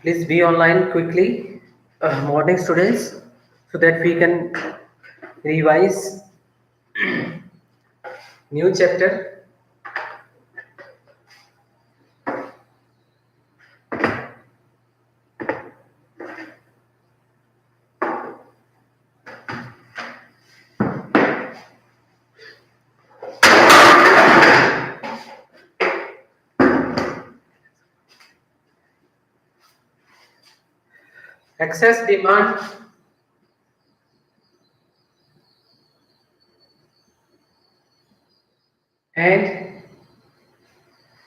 Please be online quickly, morning students, so that we can revise new chapter. Excess demand and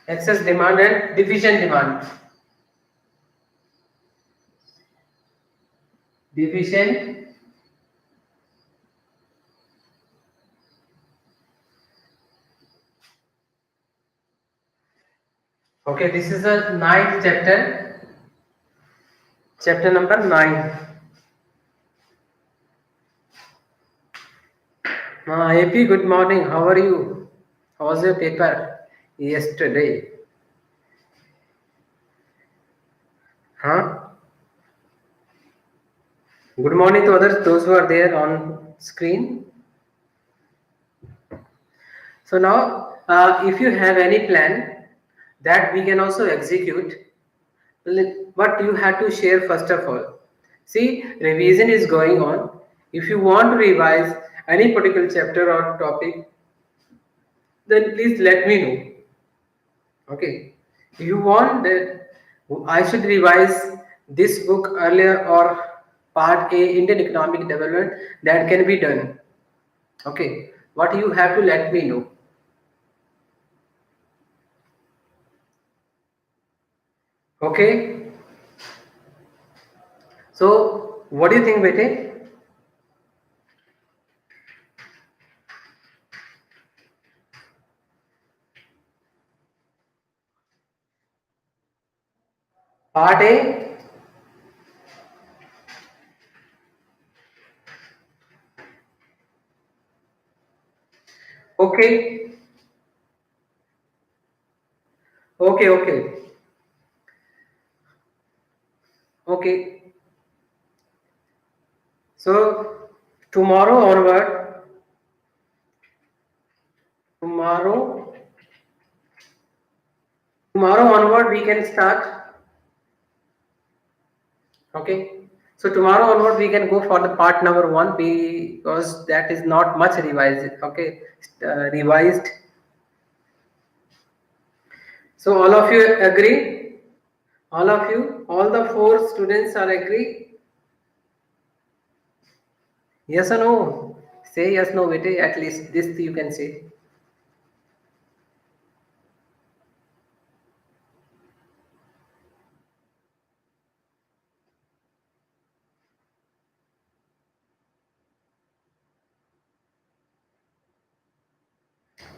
excess demand and deficient demand. Deficient Okay, this is the ninth chapter, chapter number 9. AP, good morning. How are you? How was your paper yesterday? Huh? Good morning to others, those who are there on screen. So now, if you have any plan that we can also execute, but you have to share first of all. See, revision is going on. If you want to revise any particular chapter or topic, then please let me know. Okay. If you want that I should revise this book earlier or part A Indian economic development, that can be done. Okay. What you have to let me know. Okay. So what do you think, Bete? Part A. Okay. Okay. Okay. Okay. So tomorrow onward, tomorrow, tomorrow onward we can start. Okay. So tomorrow onward we can go for the part number 1 because that is not much revised. Okay, revised. So all of you agree? All of you, all the 4 students are agree? Yes or no? Say yes, no, Vete. At least this you can say.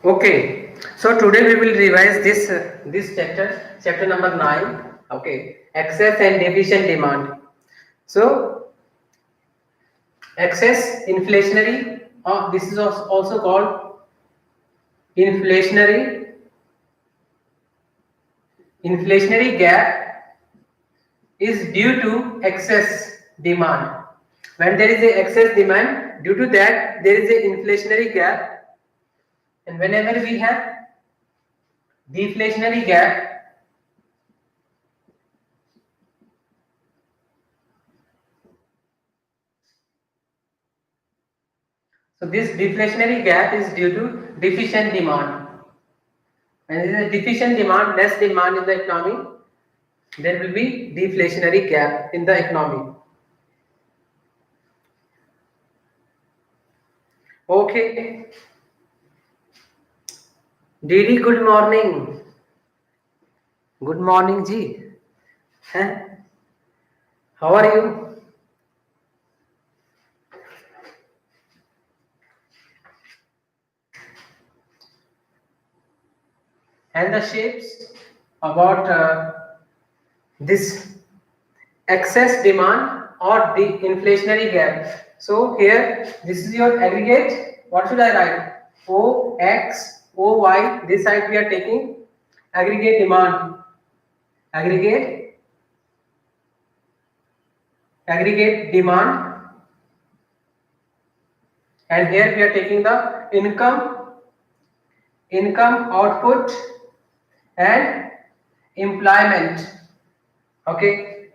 Okay, so today we will revise this chapter number 9. Okay, excess and deficient demand. So excess inflationary, this is also called inflationary gap is due to excess demand. When there is a excess demand, due to that there is a inflationary gap, and whenever we have deflationary gap, so this deflationary gap is due to deficient demand. When there is a deficient demand, less demand in the economy, there will be deflationary gap in the economy. Okay. Didi, good morning. Good morning, Ji. Huh? How are you? And the shapes about this excess demand or the inflationary gap. So here, this is your aggregate. What should I write? O X O Y. This side we are taking aggregate demand. Aggregate aggregate demand, and here we are taking the income output and employment. Okay,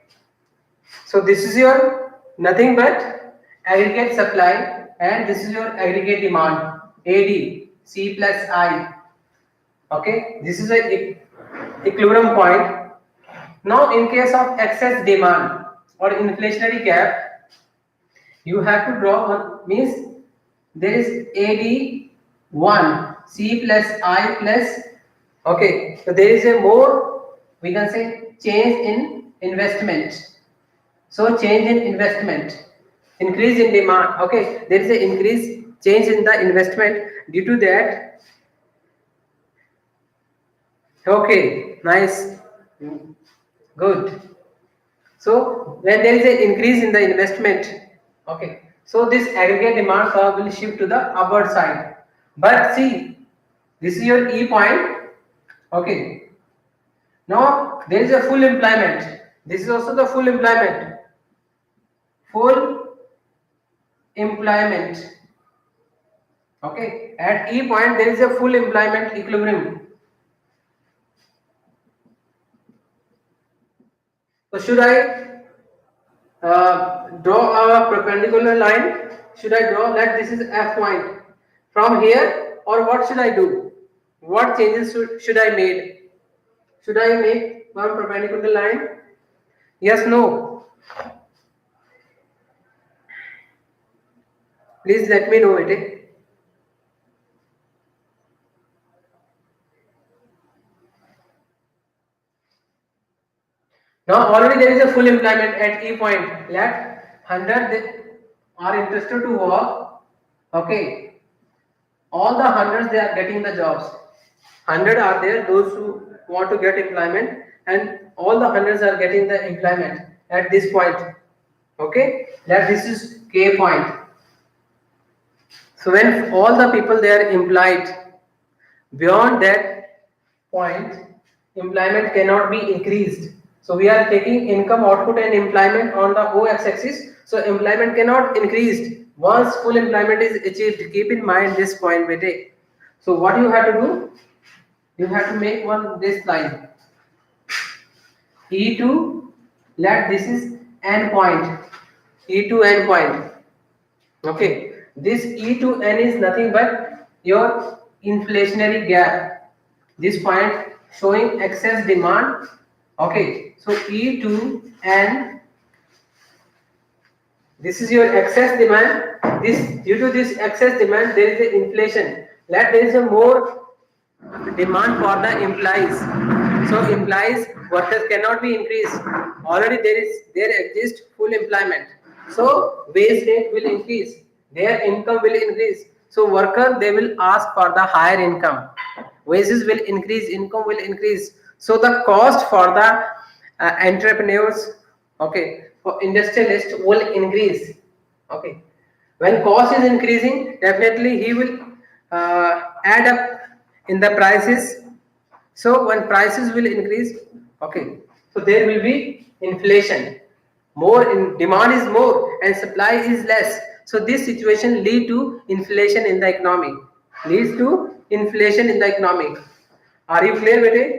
so this is your nothing but aggregate supply, and this is your aggregate demand, AD C plus I. Okay, this is a equilibrium point. Now in case of excess demand or inflationary gap, you have to draw one, means there is AD1 C plus I plus, okay, so there is a more, we can say, change in investment. So change in investment, increase in demand, okay, there is a increase change in the investment. Due to that, okay, nice, good. So when there is an increase in the investment, okay, so this aggregate demand curve will shift to the upward side. But see, this is your E point, okay. Now there is a full employment. This is also the full employment. Full employment. Okay. At E point there is a full employment equilibrium. So should I draw a perpendicular line? Should I draw that this is F point from here, or what should I do? What changes should I make? Should I make one perpendicular line? Yes, no. Please let me know it. Now already there is a full employment at E point. Let 100 they are interested to work. Okay. All the hundreds they are getting the jobs. 100 are there, those who want to get employment, and all the hundreds are getting the employment at this point. Okay. That this is K point. So when all the people they are employed, beyond that point, employment cannot be increased. So we are taking income output and employment on the OX-axis. So employment cannot increase once full employment is achieved. Keep in mind this point, bete. So what you have to do? You have to make one this line. E2, let this is N point. E2 N point. Okay. This E to N is nothing but your inflationary gap. This point showing excess demand. Okay, so E to N, this is your excess demand. This, due to this excess demand, there is a inflation. Let there is a more demand for the implies. So implies workers cannot be increased. Already there exists full employment. So wage rate will increase. Their income will increase. So worker they will ask for the higher income. Wages will increase, income will increase. So the cost for the entrepreneurs, okay, for industrialists will increase. Okay, when cost is increasing, definitely he will add up in the prices. So when prices will increase, okay, so there will be inflation. More in demand is more and supply is less. So this situation lead to inflation in the economy. Leads to inflation in the economy. Are you clear with it?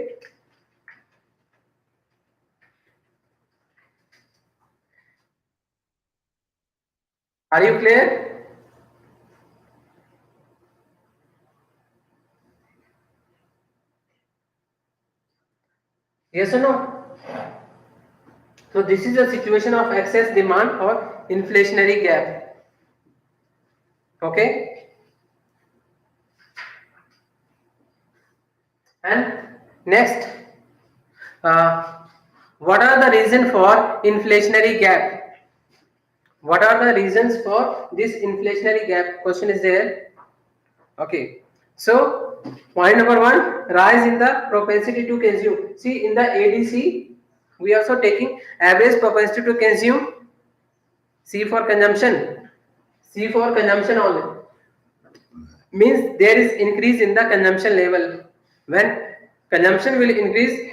Are you clear? Yes or no? So this is a situation of excess demand or inflationary gap. Okay. And next, uh, what are the reasons for inflationary gap? What are the reasons for this inflationary gap? Question is there. Okay. So point number one, rise in the propensity to consume. See in the ADC, we also taking average propensity to consume. C for consumption. C for consumption only. Means there is increase in the consumption level. When consumption will increase,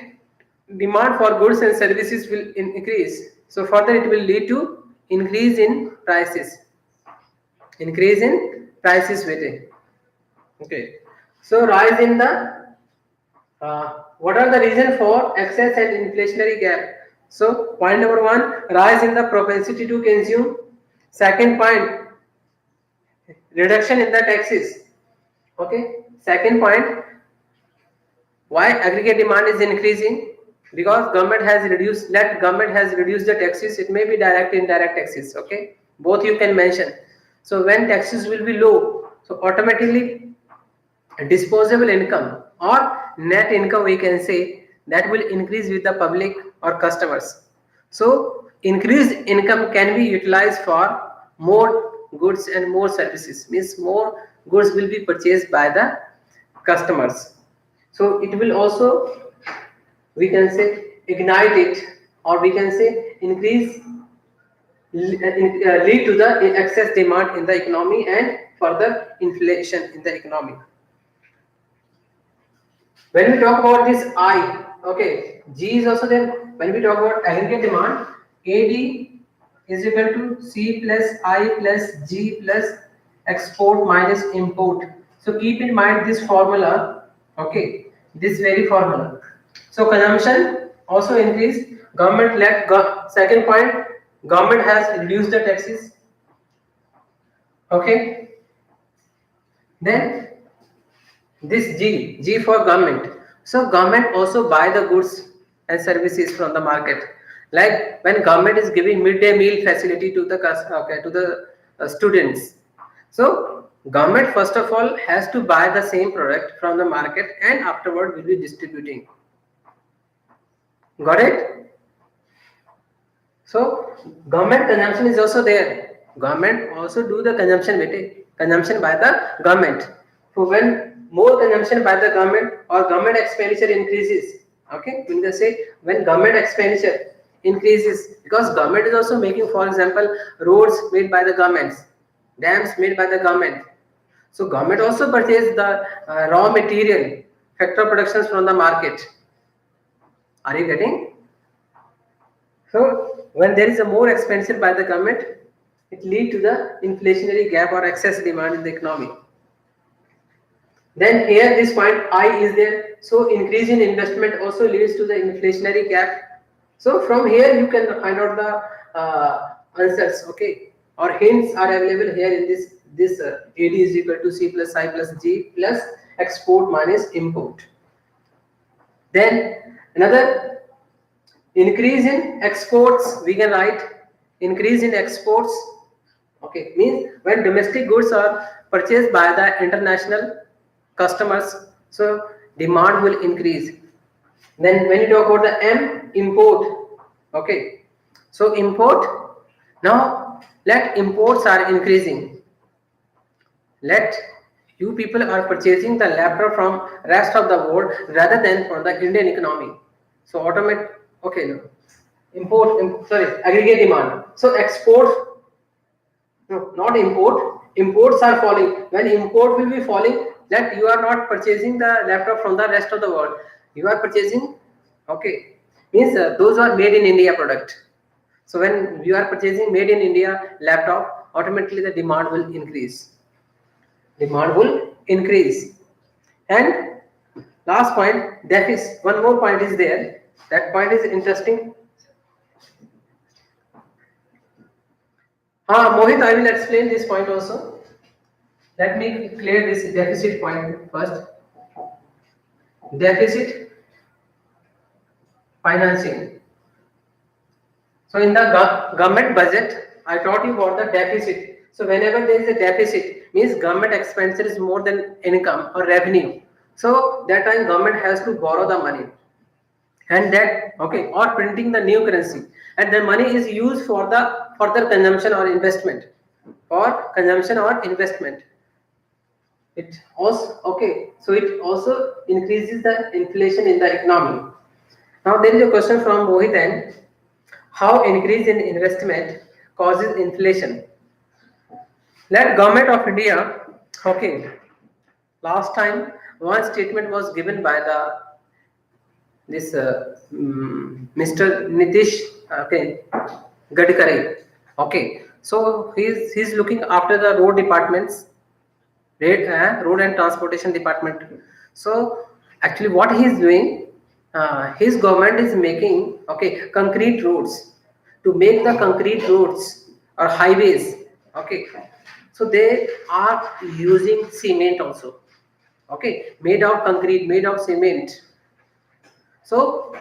demand for goods and services will increase. So further it will lead to increase in prices. Increase in prices बेटे. Okay. So rise in the what are the reason for excess and inflationary gap? So point number one, rise in the propensity to consume. Second point, reduction in the taxes. Okay. Second point, why aggregate demand is increasing? Because government has reduced. Let government has reduced the taxes. It may be direct, indirect taxes. Okay. Both you can mention. So when taxes will be low, so automatically disposable income or net income we can say that will increase with the public or customers. So increased income can be utilized for more goods and more services, means more goods will be purchased by the customers. So it will also, we can say, ignite it, or we can say increase, lead to the excess demand in the economy and further inflation in the economy. When we talk about this I, okay, G is also there. When we talk about aggregate demand, AD is equal to C plus I plus G plus export minus import. So keep in mind this formula, okay, this very formula. So consumption also increase. Government second point, government has reduced the taxes. Okay, then this G for government. So government also buy the goods and services from the market. Like when government is giving midday meal facility to the students. So government first of all has to buy the same product from the market and afterward will be distributing. Got it? So government consumption is also there. Government also do the consumption by the government. So when more consumption by the government or government expenditure increases, okay, we can say when government expenditure increases, because government is also making, for example, roads made by the governments, dams made by the government. So government also purchase the raw material, factor productions from the market. Are you getting? So when there is a more expenditure by the government, it lead to the inflationary gap or excess demand in the economy. Then here this point I is there. So increase in investment also leads to the inflationary gap. So from here you can find out the answers, okay, or hints are available here in this AD is equal to C plus I plus G plus export minus import. Then another, increase in exports, we can write increase in exports, okay, means when domestic goods are purchased by the international customers, so demand will increase. Then when you talk about the M, import, okay, so import, now let imports are increasing, let you people are purchasing the laptop from rest of the world rather than from the Indian economy, so automate, okay, no, sorry, aggregate demand. So export, no, not import. Imports are falling. When import will be falling, that you are not purchasing the laptop from the rest of the world. You are purchasing, okay, means those are made in India product. So when you are purchasing made in India laptop, automatically the demand will increase. Demand will increase. And last point, deficit. One more point is there. That point is interesting. Mohit, I will explain this point also. Let me clear this deficit point first. Deficit financing. So in the government budget, I taught you about the deficit. So whenever there is a deficit, means government expenditure is more than income or revenue. So that time government has to borrow the money, and that, okay, or printing the new currency, and the money is used for the further consumption or investment, for consumption or investment. It also, okay, so it also increases the inflation in the economy. Now there is a question from Mohit, and how increase in investment causes inflation. Let government of India, okay, last time one statement was given by the this Mr. Nitish, okay, Gadkari, Okay, so he's looking after the road departments, road and transportation department. So actually what he is doing, his government is making, okay, concrete roads. To make the concrete roads or highways, okay, so they are using cement also, okay, made of concrete, made of cement. So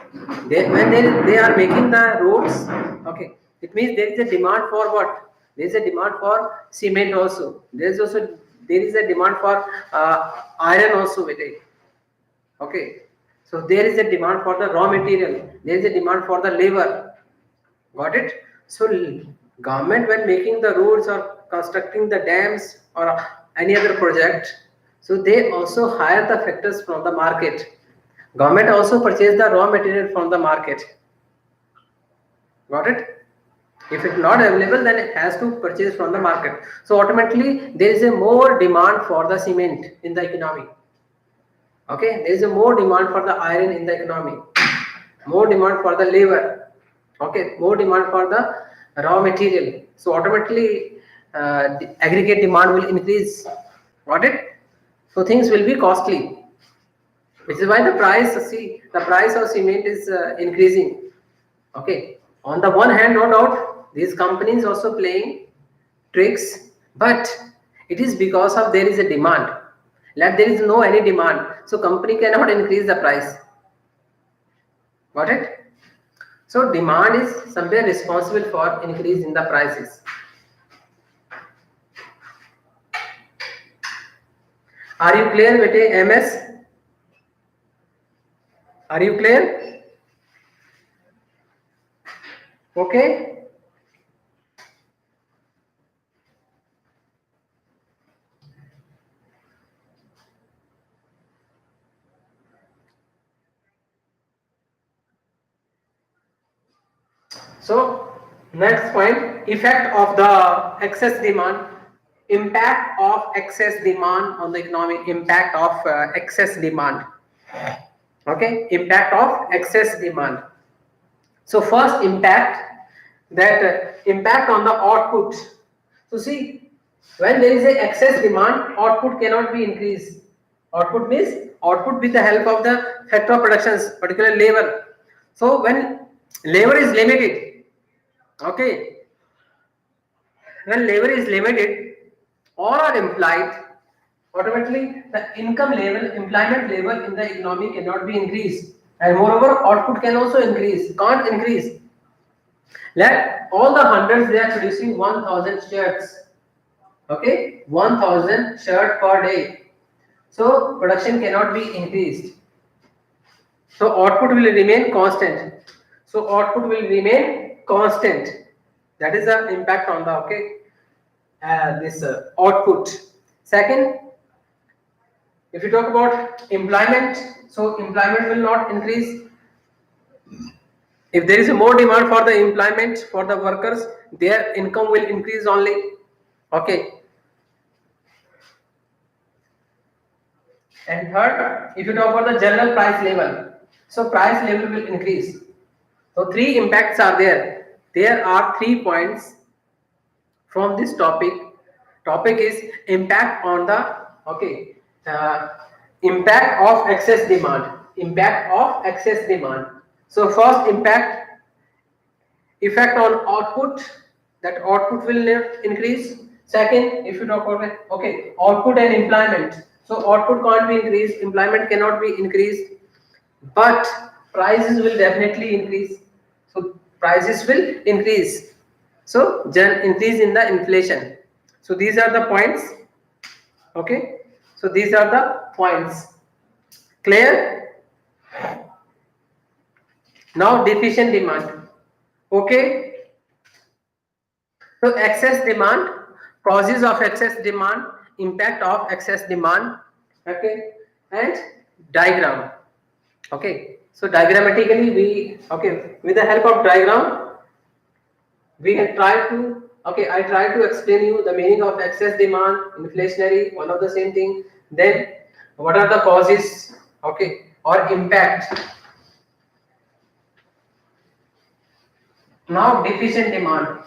when they are making the roads, okay, it means there is a demand for what? There is a demand for cement also. There is a demand for iron also with it. Okay, so there is a demand for the raw material. There is a demand for the labor. Got it? So government when making the roads or constructing the dams or any other project, so they also hire the factors from the market. Government also purchase the raw material from the market. Got it? If it's not available, then it has to purchase from the market. So automatically there is a more demand for the cement in the economy. Okay, there is a more demand for the iron in the economy, more demand for the labor. Okay, more demand for the raw material. So automatically the aggregate demand will increase. Got it? So things will be costly. Which is why the price, see, the price of cement is increasing. Okay. On the one hand, no doubt, these companies also playing tricks, but it is because of there is a demand. Like there is no any demand, so company cannot increase the price. Got it? So demand is somewhere responsible for increase in the prices. Are you clear, bete MS? Are you clear? Okay. So next point, effect of the excess demand, impact of excess demand on the economy, impact of excess demand. Okay, impact of excess demand. So first impact, that impact on the output. So see, when there is a excess demand, output cannot be increased. Output means output with the help of the factor of productions, particularly labor. So when labor is limited, okay, when labor is limited, all are employed, automatically the income level, employment level in the economy cannot be increased. And moreover, output can also increase, can't increase. Let all the hundreds they are producing 1000 shirts. Okay, 1000 shirt per day. So production cannot be increased. So output will remain constant. So output will remain constant. That is the impact on the, okay, this output. Second, if you talk about employment, so employment will not increase. If there is a more demand for the employment for the workers, their income will increase only. Okay. And third, if you talk about the general price level, so price level will increase. So three impacts are there. There are 3 points from this topic. Topic is impact on the, okay, uh, impact of excess demand. Impact of excess demand. So first impact, effect on output, that output will increase. Second, if you talk about, okay, output and employment, so output can't be increased, employment cannot be increased, but prices will definitely increase. So prices will increase, so increase in the inflation. So these are the points. Okay, so these are the points. Clear? Now deficient demand. Okay, so excess demand, causes of excess demand, impact of excess demand, okay, and diagram. Okay, so diagrammatically we, okay, with the help of diagram, we can try to, okay, I try to explain you the meaning of excess demand, inflationary, one of the same thing. Then what are the causes, okay, or impact. Now deficient demand.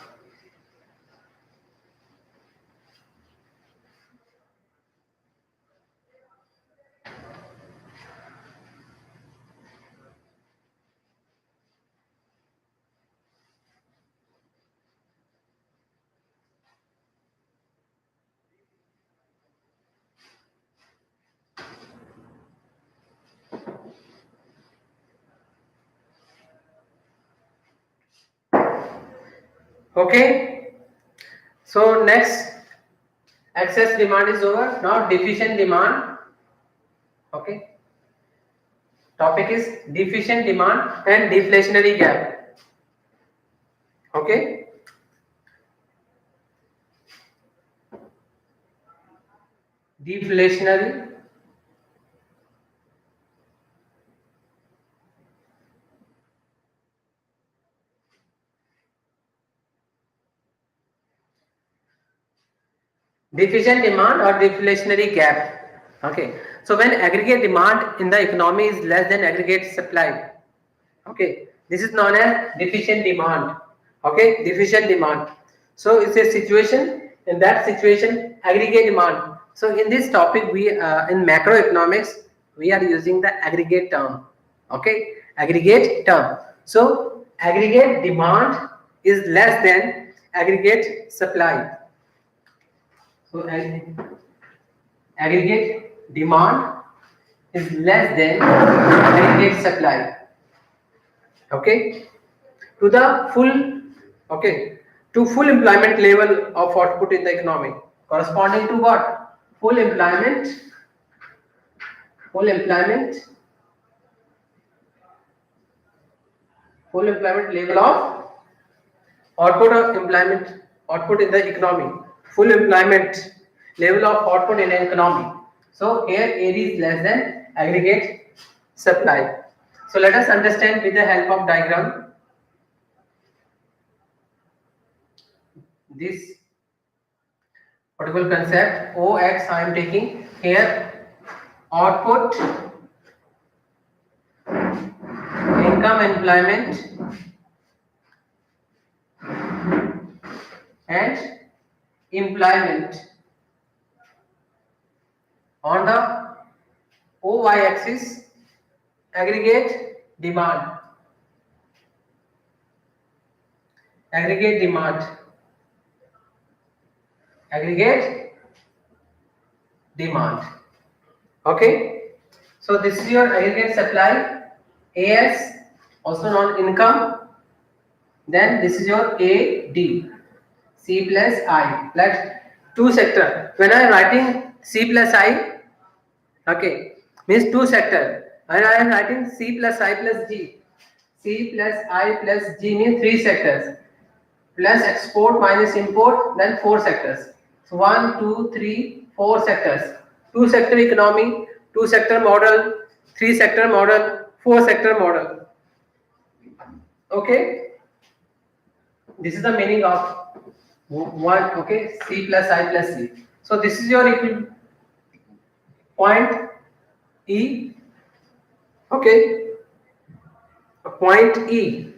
Okay. So next, excess demand is over. Now deficient demand. Okay. Topic is deficient demand and deflationary gap. Okay. Deflationary deficient demand or deflationary gap. Okay. So when aggregate demand in the economy is less than aggregate supply. Okay. This is known as deficient demand. Okay. Deficient demand. So it's a situation. In that situation, aggregate demand. So in this topic, we in macroeconomics we are using the aggregate term. Okay. Aggregate term. So aggregate demand is less than aggregate supply. So aggregate demand is less than aggregate supply. Okay, to the full okay to full employment level of output in the economy corresponding to what? Full employment, full employment, full employment level of output in the economy. Full employment level of output in the economy. So here A is less than aggregate supply. So let us understand with the help of diagram this particular concept. OX I am taking here output, income, employment and employment. On the OY axis aggregate demand, aggregate demand, aggregate demand. Okay, so this is your aggregate supply AS, also known income. Then this is your AD, C plus I, like two sector. When I am writing C plus I, okay, means two sector. When I am writing C plus I plus G, C plus I plus G means three sectors. Plus export minus import, then four sectors. So 1, 2, 3, 4 sectors. Two sector economy, two sector model, three sector model, four sector model. Okay, this is the meaning of one. Okay, C plus I plus C. So this is your point E. Okay, point E.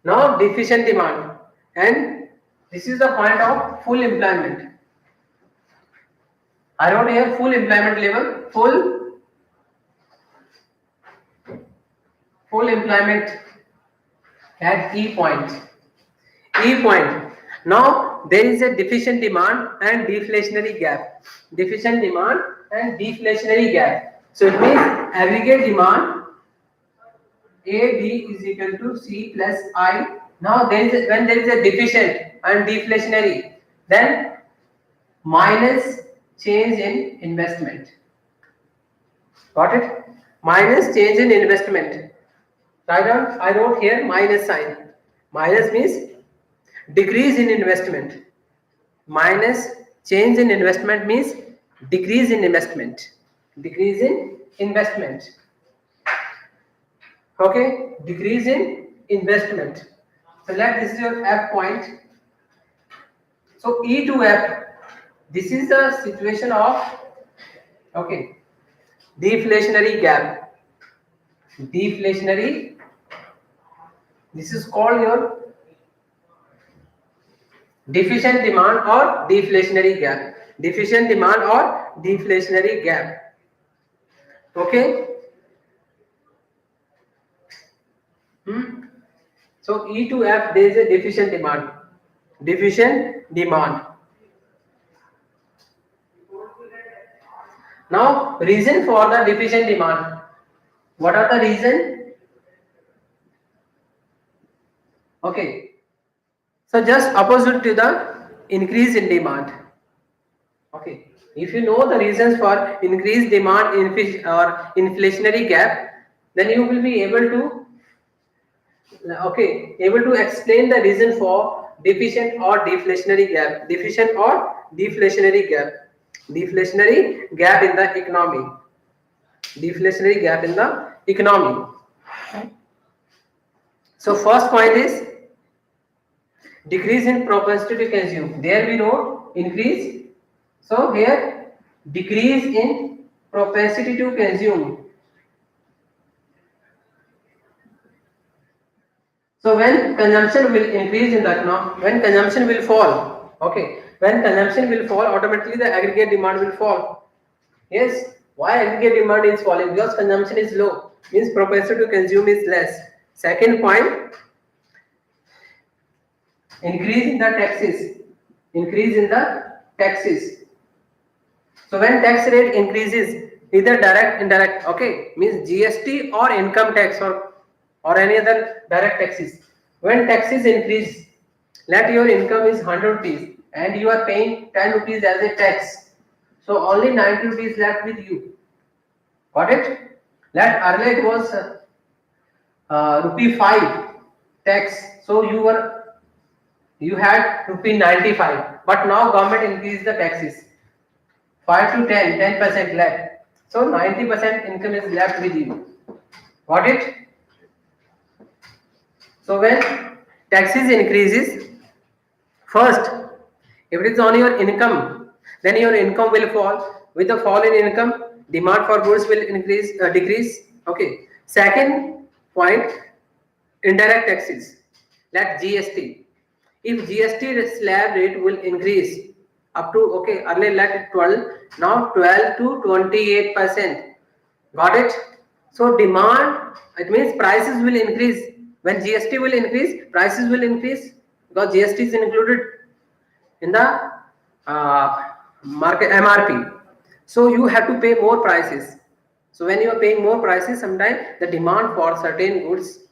Now deficient demand, and this is the point of full employment. I wrote here full employment level, full employment at E point. E point. Now there is a deficient demand and deflationary gap. Deficient demand and deflationary gap. So it means aggregate demand AD is equal to C plus I. Now when there is a deficient and deflationary, then minus change in investment. Got it? Minus change in investment. Write down. I wrote here minus sign. Minus means decrease in investment. Minus change in investment means decrease in investment. Decrease in investment. Okay, decrease in investment. So this is your F point. So E to F. This is the situation of okay deflationary gap. Deflationary. This is called your deficient demand or deflationary gap. Deficient demand or deflationary gap. Okay. So E to F, there is a deficient demand. Deficient demand. Now, reason for the deficient demand. What are the reason? Okay. So just opposite to the increase in demand. Okay. If you know the reasons for increased demand or inflationary gap, then you will be able to able to explain the reason for deficient or deflationary gap. Deficient or deflationary gap. Deflationary gap in the economy. Deflationary gap in the economy. So first point is decrease in propensity to consume. There we wrote increase. So here decrease in propensity to consume. So when consumption will increase in the economy, when consumption will fall, when consumption will fall, automatically the aggregate demand will fall. Yes, why aggregate demand is falling? Because consumption is low, means propensity to consume is less. Second point, increase in the taxes. Increase in the taxes. So when tax rate increases, either direct, indirect, means GST or income tax or any other direct taxes. When taxes increase, let your income is 100 rupees and you are paying 10 rupees as a tax. So only 90 rupees left with you. Got it? Let earlier it was rupee 5 tax. So you had rupee 95, but now government increased the taxes 5 to 10% left. So 90% income is left with you. Got it? So when taxes increases, first, if it is on your income, then your income will fall. With the fall in income, demand for goods will decrease. Okay. Second point, indirect taxes, like GST. If GST slab rate will increase up to earlier like 12, now 12 to 28%. Got it? So demand, it means prices will increase. When GST will increase, prices will increase because GST is included in the market MRP. So you have to pay more prices. So when you are paying more prices, sometimes the demand for certain goods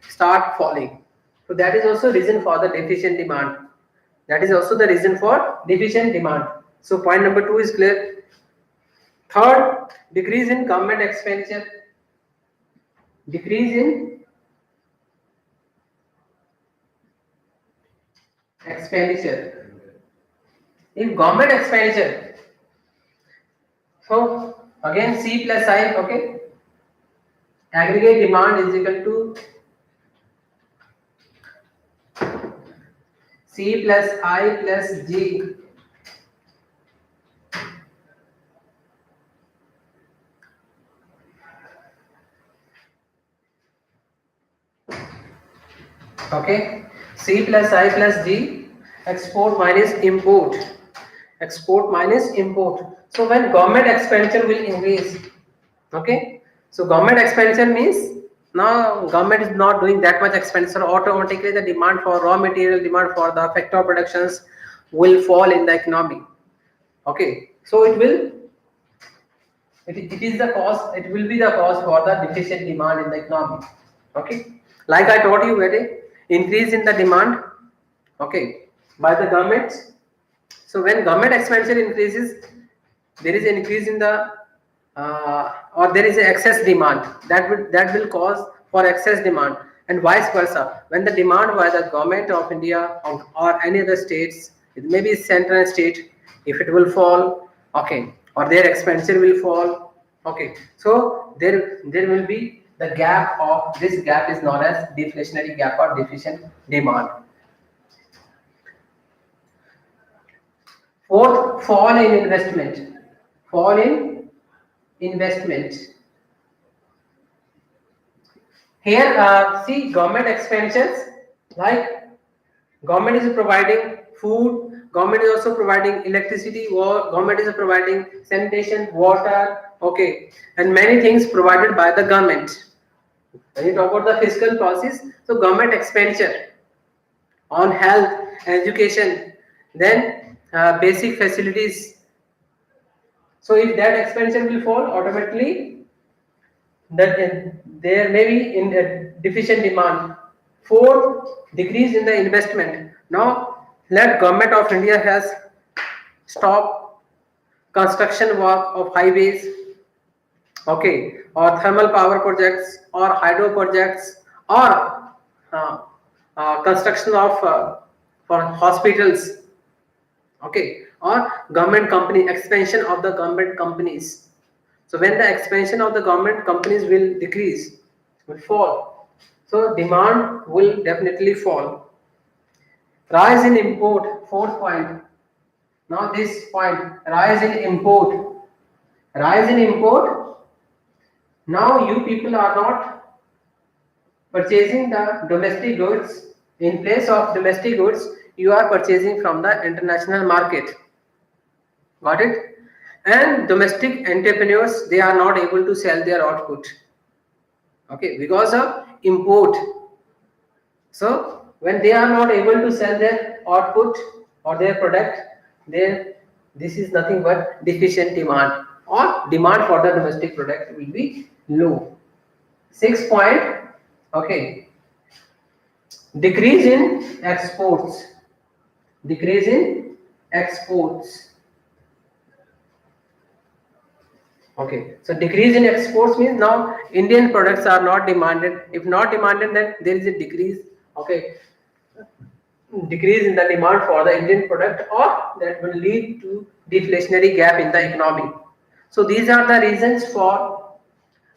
start falling. So that is also reason for the deficient demand. That is also the reason for deficient demand. So point number 2 is clear. Third, decrease in government expenditure. Decrease in expenditure. In government expenditure, so again C plus I, aggregate demand is equal to C plus I plus G. C plus I plus G, export minus import. Export minus import. So when government expenditure will increase, so government expenditure means now government is not doing that much expenditure, automatically the demand for raw material, demand for the factor productions will fall in the economy. So it is the cause, it will be the cause for the deficient demand in the economy. Like I told you, increase in the demand by the government. So when government expenditure increases, there is an increase in the or there is an excess demand that will cause for excess demand, and vice versa. When the demand by the government of India or any other states, it may be central state, if it will fall, or their expenditure will fall, so there will be the gap of this gap is known as deflationary gap or deficient demand. Fourth, fall in investment. Fall in investment. Here, see government expenditures, like government is providing food, government is also providing electricity, or government is providing sanitation, water, and many things provided by the government. When you talk about the fiscal policies, so government expenditure on health, education, then basic facilities. So if that expenditure will fall, automatically that there may be in a deficient demand Fourth, decrease in the investment. Now, let government of India has stopped construction work of highways, okay, or thermal power projects, or hydro projects, or uh, construction of for hospitals, okay, or government company expansion of the government companies. So when the expansion of the government companies will decrease, will fall, so demand will definitely fall. Rise in import, fourth point. Now this point, rise in import. Rise in import. Now you people are not purchasing the domestic goods. In place of domestic goods, you are purchasing from the international market. Got it? And domestic entrepreneurs, they are not able to sell their output. Okay, because of import. So when they are not able to sell their output or their product, then this is nothing but deficient demand, or demand for the domestic product will be low. 6 point, okay, decrease in exports. Decrease in exports. Okay, so decrease in exports means now Indian products are not demanded. If not demanded, then there is a decrease. Okay, decrease in the demand for the Indian product, or that will lead to deflationary gap in the economy. So these are the reasons for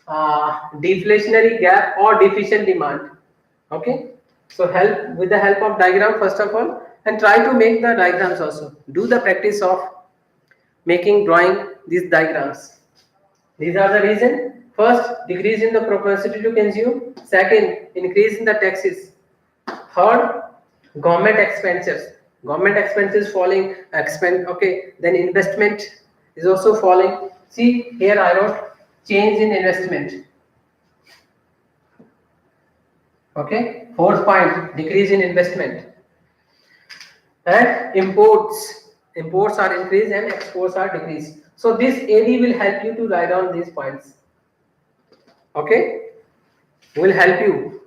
deflationary gap or deficient demand. Okay, so help with the help of diagram first of all, and try to make the diagrams also. Do the practice of making drawing these diagrams. These are the reason. First, decrease in the propensity to consume. Second, increase in the taxes. Third, government expenses. Government expenses falling, okay, then investment is also falling. See here I wrote change in investment. Okay, fourth point, decrease in investment. And imports are increased and exports are decreased. So this AD will help you to write down these points. Okay, will help you.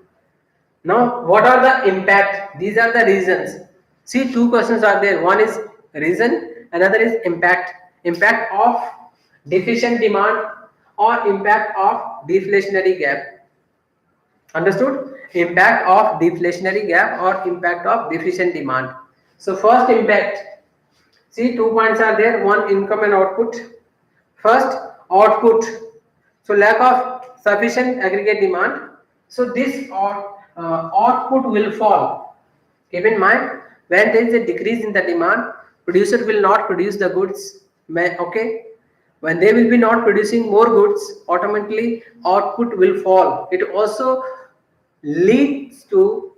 Now, what are the impact? These are the reasons. See, two questions are there. One is reason, another is impact. Impact of deficient demand or impact of deflationary gap. Understood? Impact of deflationary gap or impact of deficient demand. So first impact. See, 2 points are there. One, income and output. First, output. So lack of sufficient aggregate demand. So this output will fall. Keep in mind, when there is a decrease in the demand, producer will not produce the goods. Okay, when they will be not producing more goods, automatically output will fall. It also leads to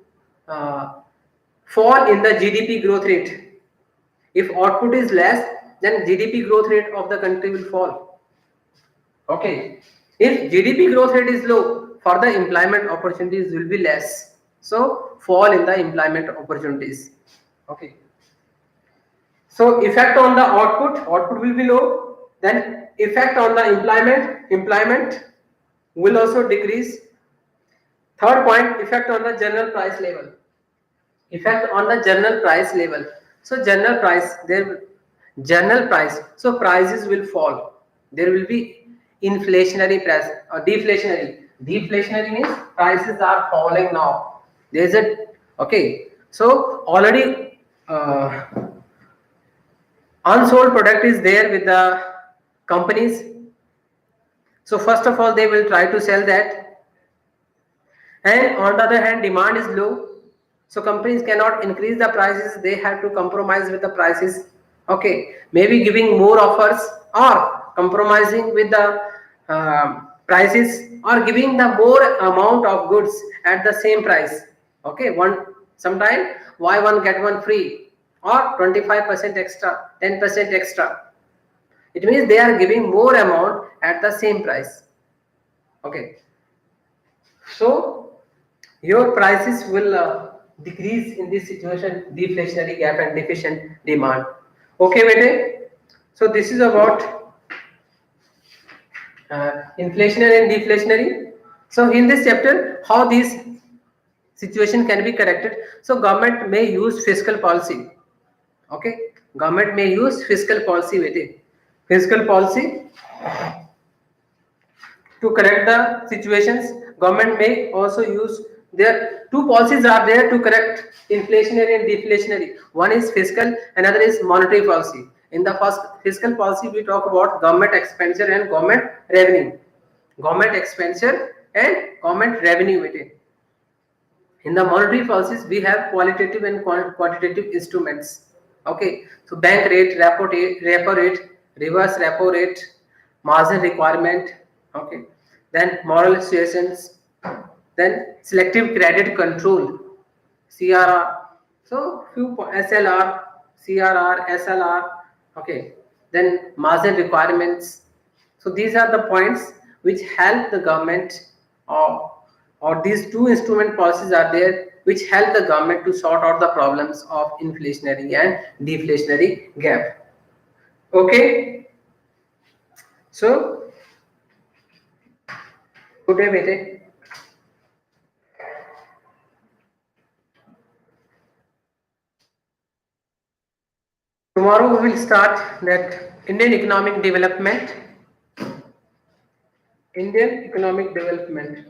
fall in the GDP growth rate. If output is less, then GDP growth rate of the country will fall. Okay, if GDP growth rate is low, further employment opportunities will be less. So fall in the employment opportunities. Okay. So effect on the output will be low. Then effect on the employment will also decrease. Third point, effect on the general price level. Effect on the general price level. So general price. So prices will fall. There will be inflationary price or deflationary. Deflationary means prices are falling now. There is a, okay. So already unsold product is there with the companies. So first of all, they will try to sell that, and on the other hand, demand is low. So companies cannot increase the prices, they have to compromise with the prices. Okay, maybe giving more offers or compromising with the prices, or giving the more amount of goods at the same price. Okay, sometime buy one get one free, or 25% extra, 10% extra. It means they are giving more amount at the same price. Okay, so your prices will decrease in this situation, deflationary gap and deficient demand. Okay, bete. So this is about inflationary and deflationary. So in this chapter, how these situation can be corrected. So government may use fiscal policy. Okay, government may use fiscal policy with it. Fiscal policy to correct the situations. Government may also use, there two policies are there to correct inflationary and deflationary. One is fiscal, another is monetary policy. In the first fiscal policy, we talk about government expenditure and government revenue. Government expenditure and government revenue within. In the monetary policies, we have qualitative and quantitative instruments. Okay, so bank rate, repo rate, reverse repo rate, margin requirement. Okay, then moral situations, then selective credit control, CRR. So few SLR, CRR, SLR. Okay, then margin requirements. So these are the points which help the government, or these two instrument policies are there which help the government to sort out the problems of inflationary and deflationary gap. Okay, so good day, Vete. Tomorrow we will start that Indian economic development. Indian economic development.